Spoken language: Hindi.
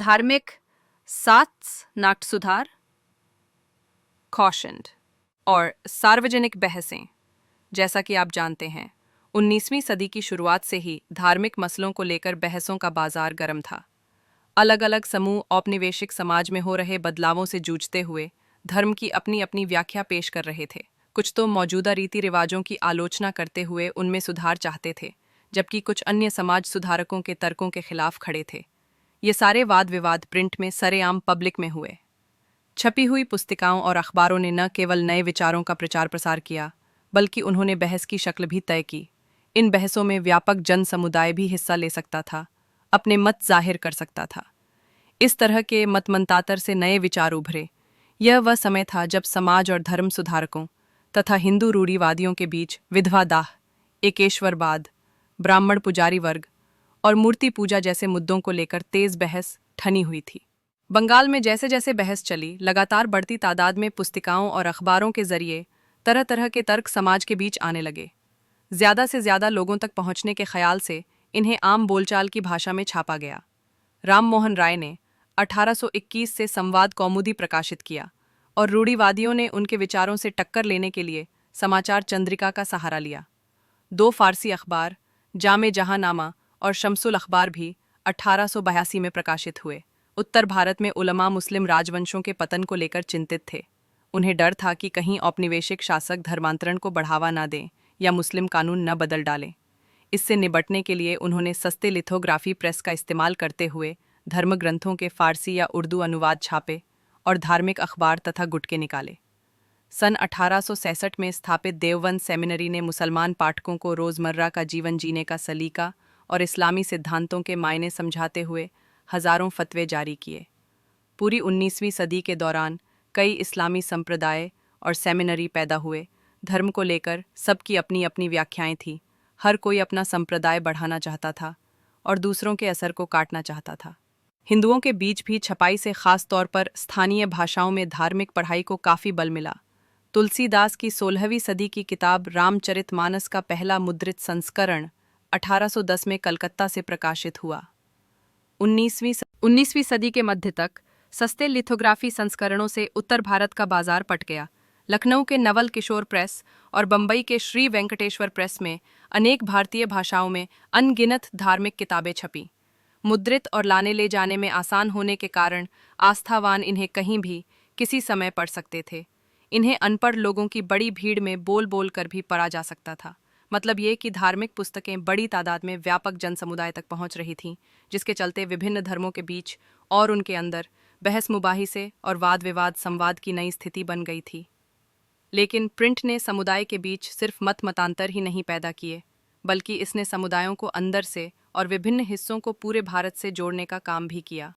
धार्मिक नाट्य सुधार, कॉशन्ड, और सार्वजनिक बहसें। जैसा कि आप जानते हैं, 19वीं सदी की शुरुआत से ही धार्मिक मसलों को लेकर बहसों का बाजार गर्म था। अलग अलग समूह औपनिवेशिक समाज में हो रहे बदलावों से जूझते हुए धर्म की अपनी अपनी व्याख्या पेश कर रहे थे। कुछ तो मौजूदा रीति रिवाजों की आलोचना करते हुए उनमें सुधार चाहते थे, जबकि कुछ अन्य समाज सुधारकों के तर्कों के खिलाफ खड़े थे। ये सारे वाद विवाद प्रिंट में सरेआम पब्लिक में हुए। छपी हुई पुस्तिकाओं और अखबारों ने न केवल नए विचारों का प्रचार प्रसार किया, बल्कि उन्होंने बहस की शक्ल भी तय की। इन बहसों में व्यापक जन समुदाय भी हिस्सा ले सकता था, अपने मत जाहिर कर सकता था। इस तरह के मतमंतांतर से नए विचार उभरे। यह वह समय था जब समाज और धर्म सुधारकों तथा हिंदू रूढ़िवादियों के बीच विधवा दाह, एकेश्वरवाद, ब्राह्मण पुजारी वर्ग और मूर्ति पूजा जैसे मुद्दों को लेकर तेज बहस ठनी हुई थी। बंगाल में जैसे जैसे बहस चली, लगातार बढ़ती तादाद में पुस्तिकाओं और अखबारों के जरिए तरह तरह के तर्क समाज के बीच आने लगे। ज्यादा से ज्यादा लोगों तक पहुंचने के ख्याल से इन्हें आम बोलचाल की भाषा में छापा गया। राम मोहन राय ने 1821 से संवाद कौमुदी प्रकाशित किया और रूढ़िवादियों ने उनके विचारों से टक्कर लेने के लिए समाचार चंद्रिका का सहारा लिया। 2 फारसी अखबार, जामे जहांनामा और शम्सुल अखबार भी 1882 में प्रकाशित हुए। उत्तर भारत में उलमा मुस्लिम राजवंशों के पतन को लेकर चिंतित थे। उन्हें डर था कि कहीं औपनिवेशिक शासक धर्मांतरण को बढ़ावा न दें या मुस्लिम कानून न बदल डालें। इससे निपटने के लिए उन्होंने सस्ते लिथोग्राफी प्रेस का इस्तेमाल करते हुए धर्म ग्रंथों के फारसी या उर्दू अनुवाद छापे और धार्मिक अखबार तथा गुटके निकाले। सन 1866 में स्थापित देवबंद सेमिनरी ने मुसलमान पाठकों को रोज़मर्रा का जीवन जीने का सलीका और इस्लामी सिद्धांतों के मायने समझाते हुए हज़ारों फतवे जारी किए। पूरी 19वीं सदी के दौरान कई इस्लामी संप्रदाय और सेमिनरी पैदा हुए। धर्म को लेकर सबकी अपनी अपनी व्याख्याएं थीं। हर कोई अपना संप्रदाय बढ़ाना चाहता था और दूसरों के असर को काटना चाहता था। हिंदुओं के बीच भी छपाई से खास तौर पर स्थानीय भाषाओं में धार्मिक पढ़ाई को काफ़ी बल मिला। तुलसीदास की 16वीं सदी की किताब रामचरितमानस का पहला मुद्रित संस्करण 1810 में कलकत्ता से प्रकाशित हुआ। 19वीं सदी के मध्य तक सस्ते लिथोग्राफी संस्करणों से उत्तर भारत का बाजार पट गया। लखनऊ के नवल किशोर प्रेस और बंबई के श्री वेंकटेश्वर प्रेस में अनेक भारतीय भाषाओं में अनगिनत धार्मिक किताबें छपीं। मुद्रित और लाने ले जाने में आसान होने के कारण आस्थावान इन्हें कहीं भी किसी समय पढ़ सकते थे। इन्हें अनपढ़ लोगों की बड़ी भीड़ में बोल बोल कर भी पढ़ा जा सकता था। मतलब ये कि धार्मिक पुस्तकें बड़ी तादाद में व्यापक जन समुदाय तक पहुंच रही थीं, जिसके चलते विभिन्न धर्मों के बीच और उनके अंदर बहस मुबाहिसे और वाद विवाद संवाद की नई स्थिति बन गई थी। लेकिन प्रिंट ने समुदाय के बीच सिर्फ मतांतर ही नहीं पैदा किए, बल्कि इसने समुदायों को अंदर से और विभिन्न हिस्सों को पूरे भारत से जोड़ने का काम भी किया।